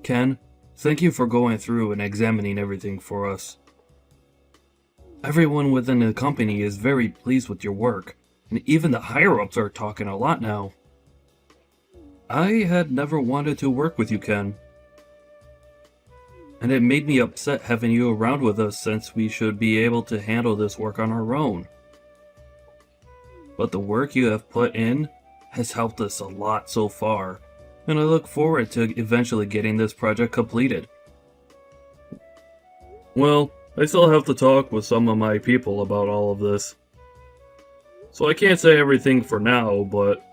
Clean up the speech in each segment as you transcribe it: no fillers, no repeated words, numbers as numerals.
Ken, thank you for going through and examining everything for us. Everyone within the company is very pleased with your work, and even the higher-ups are talking a lot now. I had never wanted to work with you, Ken. And it made me upset having you around with us since we should be able to handle this work on our own. But the work you have put in has helped us a lot so far, and I look forward to eventually getting this project completed. Well, I still have to talk with some of my people about all of this. So I can't say everything for now, but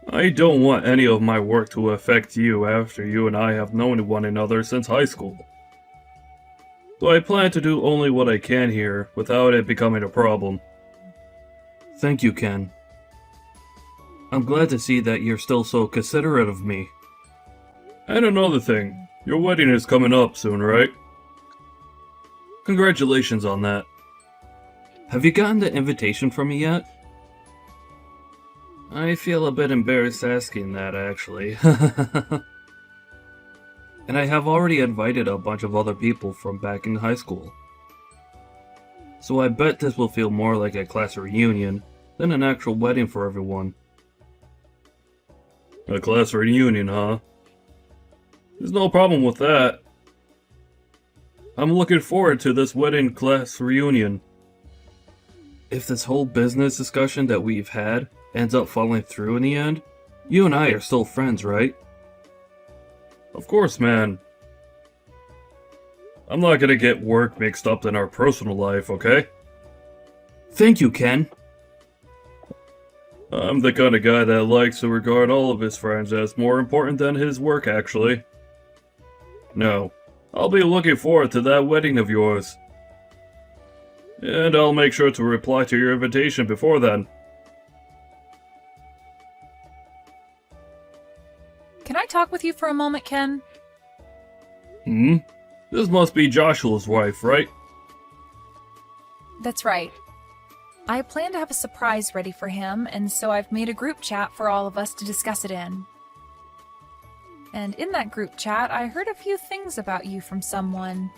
I don't want any of my work to affect you after you and I have known one another since high school. So I plan to do only what I can here without it becoming a problem. Thank you, Ken. I'm glad to see that you're still so considerate of me. And another thing, your wedding is coming up soon, right? Congratulations on that. Have you gotten the invitation from me yet? I feel a bit embarrassed asking that, actually. And I have already invited a bunch of other people from back in high school. So I bet this will feel more like a class reunion than an actual wedding for everyone. A class reunion, huh? There's no problem with that. I'm looking forward to this wedding class reunion. If this whole business discussion that we've had ends up falling through in the end, you and I are still friends, right? Of course, man. I'm not gonna get work mixed up in our personal life, okay? Thank you, Ken. I'm the kind of guy that likes to regard all of his friends as more important than his work, actually. No, I'll be looking forward to that wedding of yours. And I'll make sure to reply to your invitation before then. Can I talk with you for a moment, Ken? This must be Joshua's wife, right? That's right. I plan to have a surprise ready for him, and so I've made a group chat for all of us to discuss it in. And in that group chat, I heard a few things about you from someone.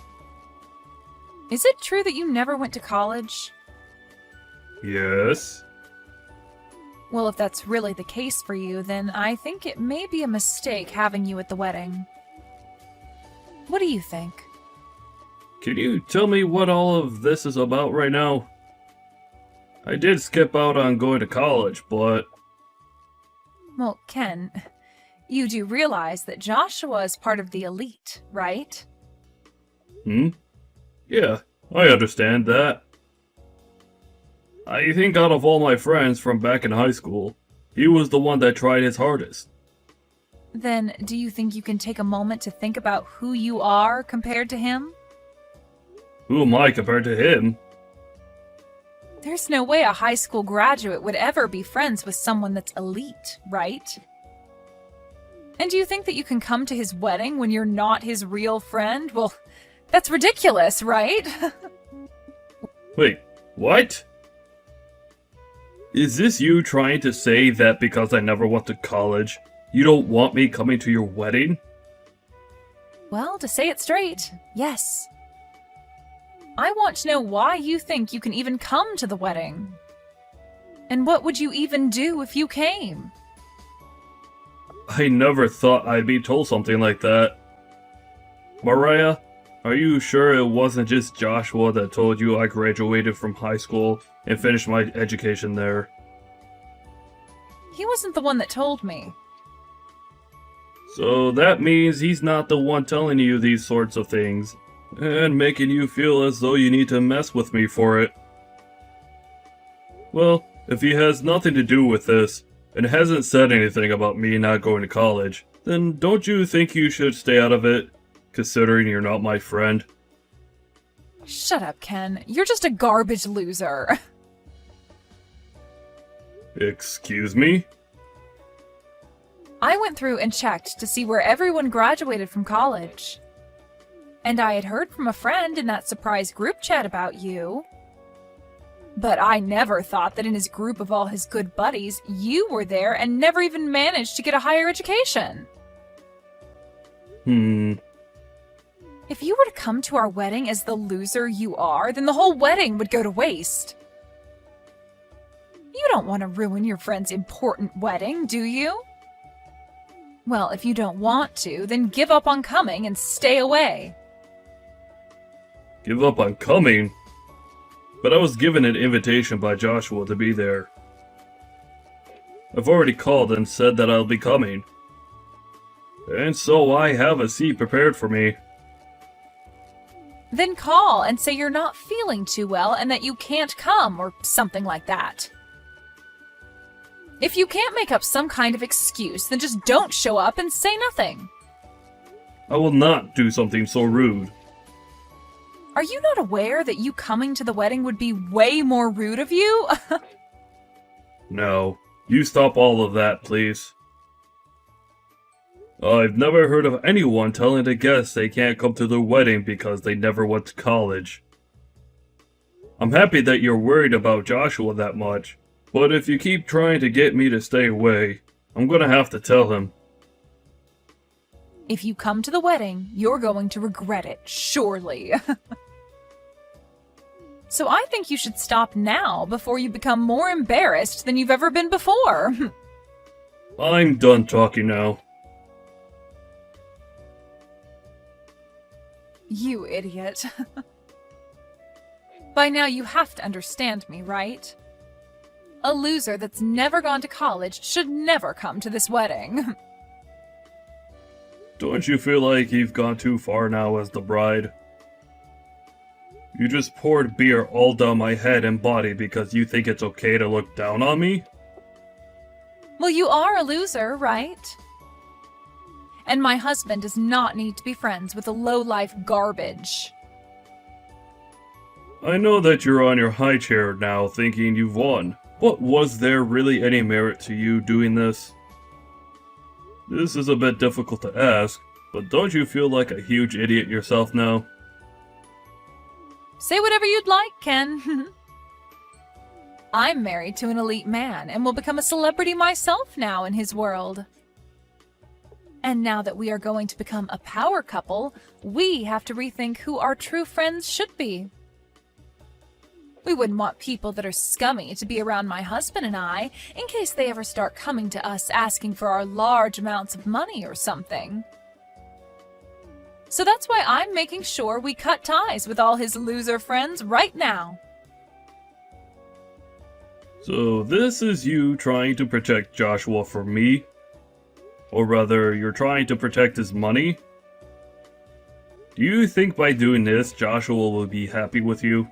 Is it true that you never went to college? Yes. Well, if that's really the case for you, then I think it may be a mistake having you at the wedding. What do you think? Can you tell me what all of this is about right now? I did skip out on going to college, but... Well, Ken, you do realize that Joshua is part of the elite, right? Yeah, I understand that. I think out of all my friends from back in high school, he was the one that tried his hardest. Then, do you think you can take a moment to think about who you are compared to him? Who am I compared to him? There's no way a high school graduate would ever be friends with someone that's elite, right? And do you think that you can come to his wedding when you're not his real friend? Well, that's ridiculous, right? Wait, what? Is this you trying to say that because I never went to college, you don't want me coming to your wedding? Well, to say it straight, yes. I want to know why you think you can even come to the wedding. And what would you even do if you came? I never thought I'd be told something like that. Mariah, are you sure it wasn't just Joshua that told you I graduated from high school and finished my education there? He wasn't the one that told me. So that means he's not the one telling you these sorts of things, and making you feel as though you need to mess with me for it. Well, if he has nothing to do with this, and hasn't said anything about me not going to college, then don't you think you should stay out of it, considering you're not my friend? Shut up, Ken. You're just a garbage loser. Excuse me? I went through and checked to see where everyone graduated from college. And I had heard from a friend in that surprise group chat about you. But I never thought that in his group of all his good buddies, you were there and never even managed to get a higher education. If you were to come to our wedding as the loser you are, then the whole wedding would go to waste. You don't want to ruin your friend's important wedding, do you? Well, if you don't want to, then give up on coming and stay away. Give up on coming? But I was given an invitation by Joshua to be there. I've already called and said that I'll be coming. And so I have a seat prepared for me. Then call and say you're not feeling too well and that you can't come, or something like that. If you can't make up some kind of excuse, then just don't show up and say nothing. I will not do something so rude. Are you not aware that you coming to the wedding would be way more rude of you? No, you stop all of that, please. I've never heard of anyone telling a guest they can't come to their wedding because they never went to college. I'm happy that you're worried about Joshua that much, but if you keep trying to get me to stay away, I'm gonna have to tell him. If you come to the wedding, you're going to regret it, surely. So I think you should stop now before you become more embarrassed than you've ever been before. I'm done talking now. You idiot. By now you have to understand me, right? A loser that's never gone to college should never come to this wedding. Don't you feel like you've gone too far now as the bride? You just poured beer all down my head and body because you think it's okay to look down on me? Well, you are a loser, right? And my husband does not need to be friends with a low-life garbage. I know that you're on your high chair now thinking you've won, but was there really any merit to you doing this? This is a bit difficult to ask, but don't you feel like a huge idiot yourself now? Say whatever you'd like, Ken. I'm married to an elite man and will become a celebrity myself now in his world. And now that we are going to become a power couple, we have to rethink who our true friends should be. We wouldn't want people that are scummy to be around my husband and I, in case they ever start coming to us asking for our large amounts of money or something. So that's why I'm making sure we cut ties with all his loser friends right now. So this is you trying to protect Joshua from me? Or rather, you're trying to protect his money? Do you think by doing this, Joshua will be happy with you?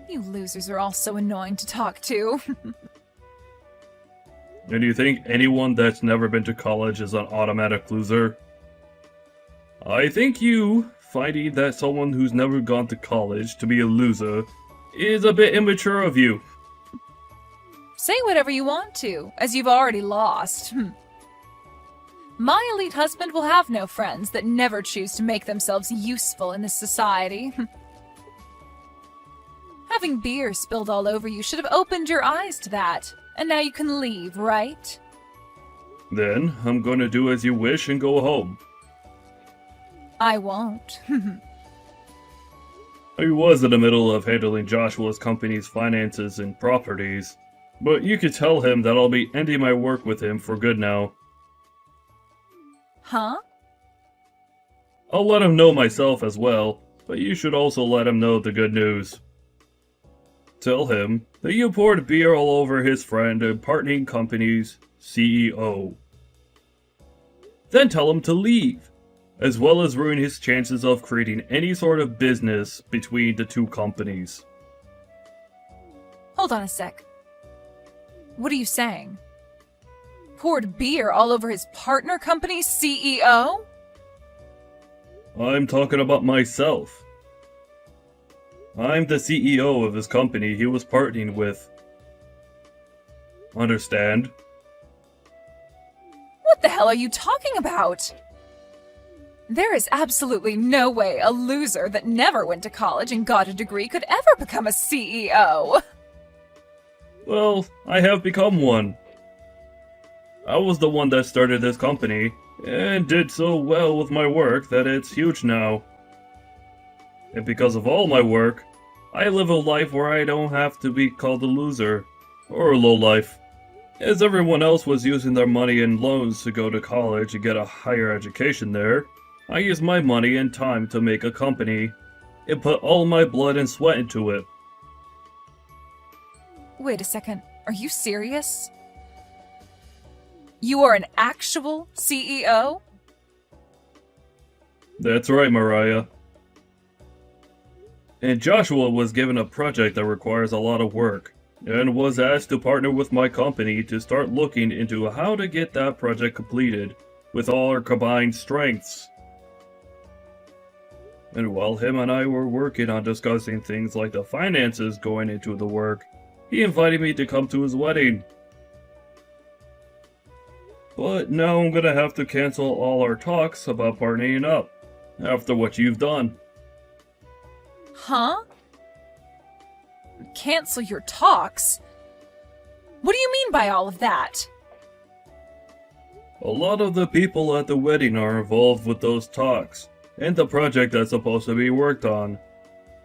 You losers are all so annoying to talk to. And do you think anyone that's never been to college is an automatic loser? I think you, finding that someone who's never gone to college to be a loser, is a bit immature of you. Say whatever you want to, as you've already lost. My elite husband will have no friends that never choose to make themselves useful in this society. Having beer spilled all over you should have opened your eyes to that, and now you can leave, right? Then, I'm gonna do as you wish and go home. I won't. I was in the middle of handling Joshua's company's finances and properties, but you could tell him that I'll be ending my work with him for good now. Huh? I'll let him know myself as well, but you should also let him know the good news. Tell him that you poured beer all over his friend and partnering company's CEO. Then tell him to leave, as well as ruin his chances of creating any sort of business between the two companies. Hold on a sec. What are you saying? Poured beer all over his partner company's CEO? I'm talking about myself. I'm the CEO of his company he was partnering with. Understand? What the hell are you talking about? There is absolutely no way a loser that never went to college and got a degree could ever become a CEO. Well, I have become one. I was the one that started this company, and did so well with my work that it's huge now. And because of all my work, I live a life where I don't have to be called a loser, or a lowlife. As everyone else was using their money and loans to go to college and get a higher education there, I used my money and time to make a company, and put all my blood and sweat into it. Wait a second, are you serious? You are an actual CEO? That's right, Mariah. And Joshua was given a project that requires a lot of work, and was asked to partner with my company to start looking into how to get that project completed with all our combined strengths. And while him and I were working on discussing things like the finances going into the work, he invited me to come to his wedding. But now I'm gonna have to cancel all our talks about partnering up, after what you've done. Huh? Cancel your talks? What do you mean by all of that? A lot of the people at the wedding are involved with those talks, and the project that's supposed to be worked on.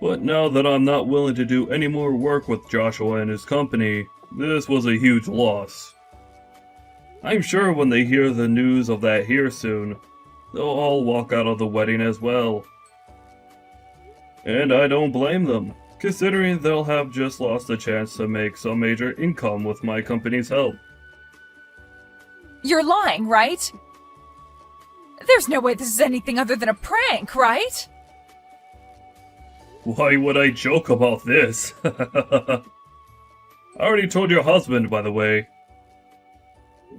But now that I'm not willing to do any more work with Joshua and his company, this was a huge loss. I'm sure when they hear the news of that here soon, they'll all walk out of the wedding as well. And I don't blame them, considering they'll have just lost a chance to make some major income with my company's help. You're lying, right? There's no way this is anything other than a prank, right? Why would I joke about this? I already told your husband, by the way.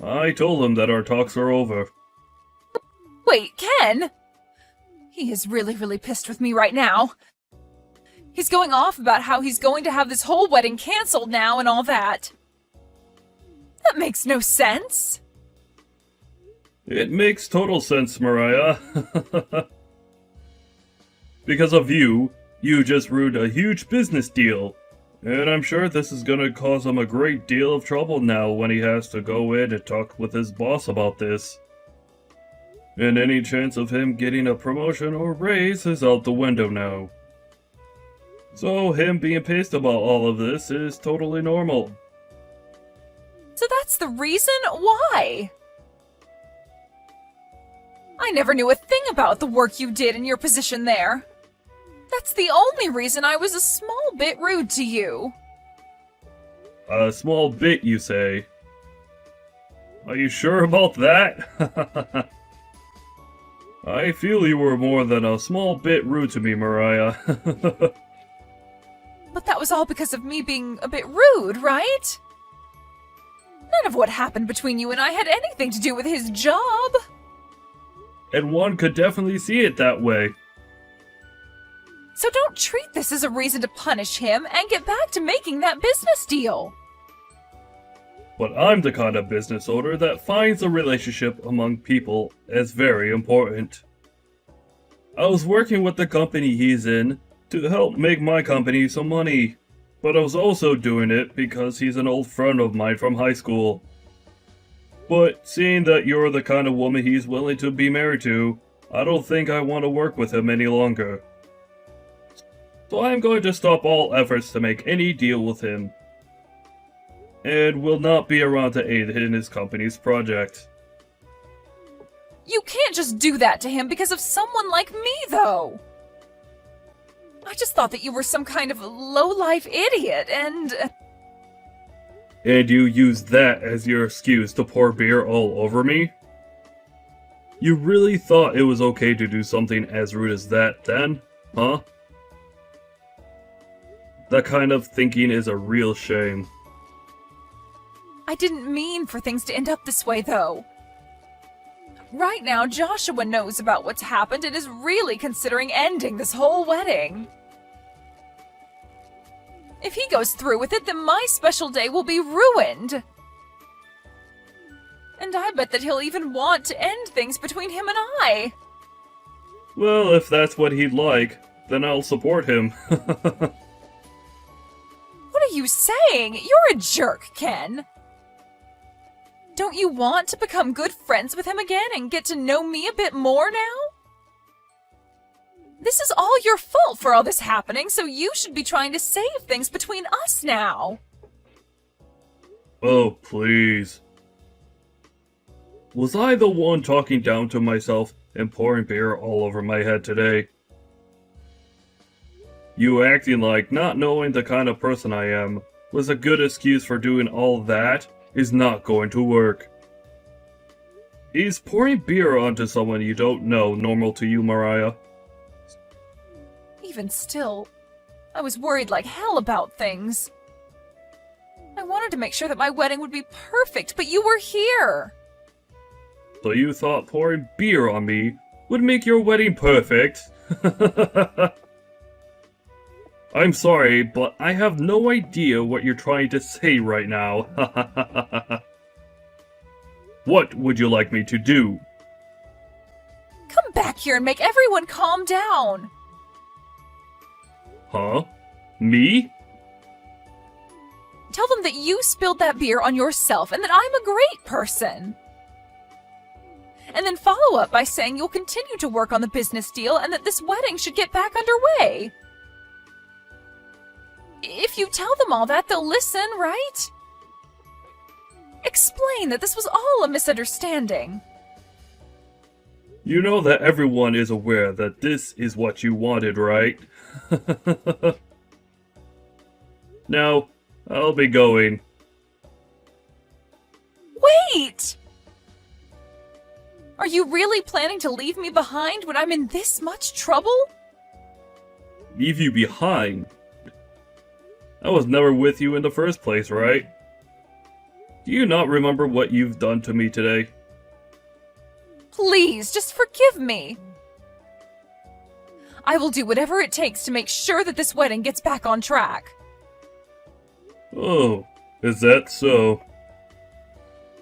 I told him that our talks are over. Wait, Ken? He is really pissed with me right now. He's going off about how he's going to have this whole wedding canceled now and all that. That makes no sense. It makes total sense, Mariah. Because of you, you just ruined a huge business deal. And I'm sure this is gonna cause him a great deal of trouble now when he has to go in and talk with his boss about this. And any chance of him getting a promotion or raise is out the window now. So him being pissed about all of this is totally normal. So that's the reason? Why? I never knew a thing about the work you did in your position there. That's the only reason I was a small bit rude to you. A small bit, you say? Are you sure about that? I feel you were more than a small bit rude to me, Mariah. But that was all because of me being a bit rude, right? None of what happened between you and I had anything to do with his job. And one could definitely see it that way. So don't treat this as a reason to punish him and get back to making that business deal. But I'm the kind of business owner that finds a relationship among people as very important. I was working with the company he's in to help make my company some money, but I was also doing it because he's an old friend of mine from high school. But seeing that you're the kind of woman he's willing to be married to, I don't think I want to work with him any longer. So I'm going to stop all efforts to make any deal with him, and will not be around to aid in his company's project. You can't just do that to him because of someone like me, though. I just thought that you were some kind of low-life idiot, and... And you used that as your excuse to pour beer all over me? You really thought it was okay to do something as rude as that then, huh? That kind of thinking is a real shame. I didn't mean for things to end up this way, though. Right now, Joshua knows about what's happened and is really considering ending this whole wedding. If he goes through with it, then my special day will be ruined. And I bet that he'll even want to end things between him and I. Well, if that's what he'd like, then I'll support him. What are you saying? You're a jerk, Ken. Don't you want to become good friends with him again and get to know me a bit more now? This is all your fault for all this happening, so you should be trying to save things between us now. Oh, please. Was I the one talking down to myself and pouring beer all over my head today? You acting like not knowing the kind of person I am was a good excuse for doing all that is not going to work. Is pouring beer onto someone you don't know normal to you, Mariah? Even still, I was worried like hell about things. I wanted to make sure that my wedding would be perfect, but you were here. So you thought pouring beer on me would make your wedding perfect? I'm sorry, but I have no idea what you're trying to say right now. What would you like me to do? Come back here and make everyone calm down. Huh? Me? Tell them that you spilled that beer on yourself and that I'm a great person. And then follow up by saying you'll continue to work on the business deal and that this wedding should get back underway. If you tell them all that, they'll listen, right? Explain that this was all a misunderstanding. You know that everyone is aware that this is what you wanted, right? Now, I'll be going. Wait! Are you really planning to leave me behind when I'm in this much trouble? Leave you behind? I was never with you in the first place, right? Do you not remember what you've done to me today? Please, just forgive me. I will do whatever it takes to make sure that this wedding gets back on track. Oh, is that so?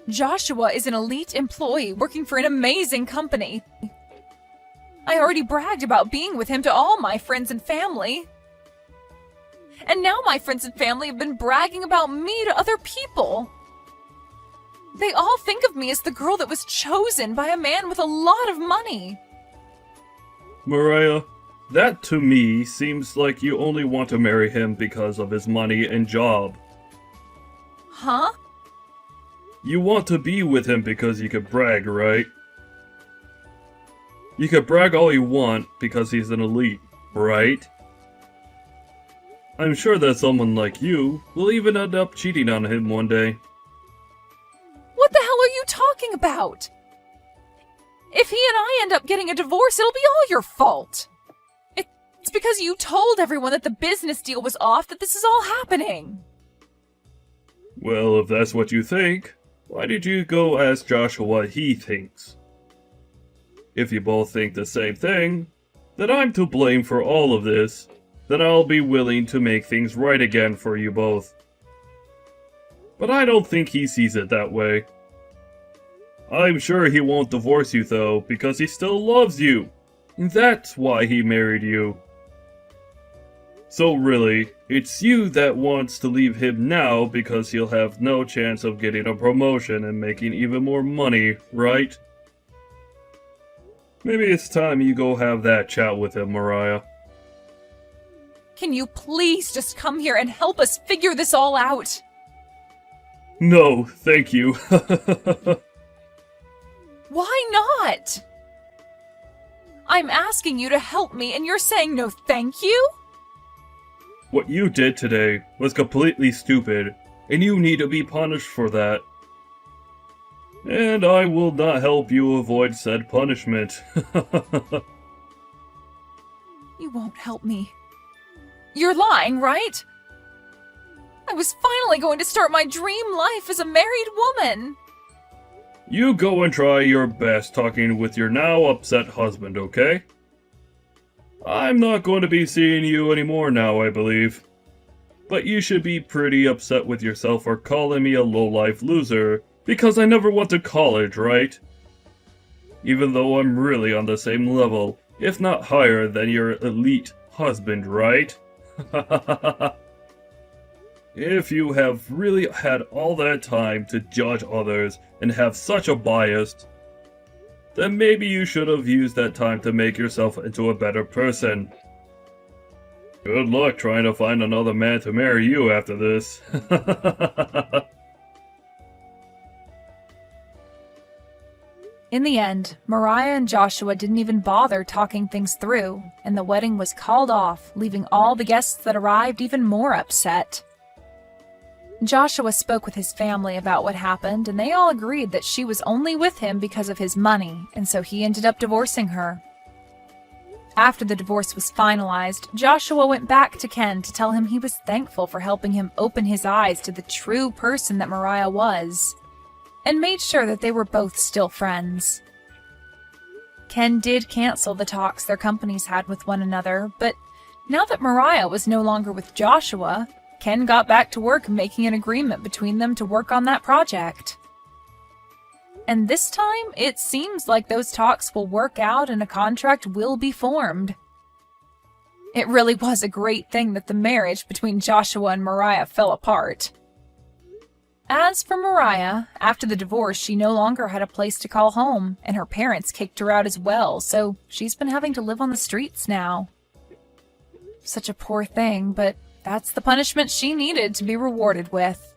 Joshua is an elite employee working for an amazing company. I already bragged about being with him to all my friends and family. And now my friends and family have been bragging about me to other people. They all think of me as the girl that was chosen by a man with a lot of money. Mariah, that to me seems like you only want to marry him because of his money and job. Huh? You want to be with him because you could brag, right? You could brag all you want because he's an elite, right? I'm sure that someone like you will even end up cheating on him one day. What the hell are you talking about? If he and I end up getting a divorce, it'll be all your fault. It's because you told everyone that the business deal was off that this is all happening. Well, if that's what you think, why did you go ask Joshua what he thinks? If you both think the same thing, then I'm to blame for all of this, then I'll be willing to make things right again for you both. But I don't think he sees it that way. I'm sure he won't divorce you though, because he still loves you. That's why he married you. So really, it's you that wants to leave him now because he'll have no chance of getting a promotion and making even more money, right? Maybe it's time you go have that chat with him, Mariah. Can you please just come here and help us figure this all out? No, thank you. Why not? I'm asking you to help me and you're saying no thank you? What you did today was completely stupid, and you need to be punished for that. And I will not help you avoid said punishment. You won't help me. You're lying, right? I was finally going to start my dream life as a married woman. You go and try your best talking with your now upset husband, okay? I'm not going to be seeing you anymore now, I believe. But you should be pretty upset with yourself for calling me a low-life loser, because I never went to college, right? Even though I'm really on the same level, if not higher than your elite husband, right? If you have really had all that time to judge others and have such a bias, then maybe you should have used that time to make yourself into a better person. Good luck trying to find another man to marry you after this. In the end, Mariah and Joshua didn't even bother talking things through, and the wedding was called off, leaving all the guests that arrived even more upset. Joshua spoke with his family about what happened, and they all agreed that she was only with him because of his money, and so he ended up divorcing her. After the divorce was finalized, Joshua went back to Ken to tell him he was thankful for helping him open his eyes to the true person that Mariah was, and made sure that they were both still friends. Ken did cancel the talks their companies had with one another, but now that Mariah was no longer with Joshua, Ken got back to work making an agreement between them to work on that project. And this time, it seems like those talks will work out and a contract will be formed. It really was a great thing that the marriage between Joshua and Mariah fell apart. As for Mariah, after the divorce, she no longer had a place to call home, and her parents kicked her out as well, so she's been having to live on the streets now. Such a poor thing, but that's the punishment she needed to be rewarded with.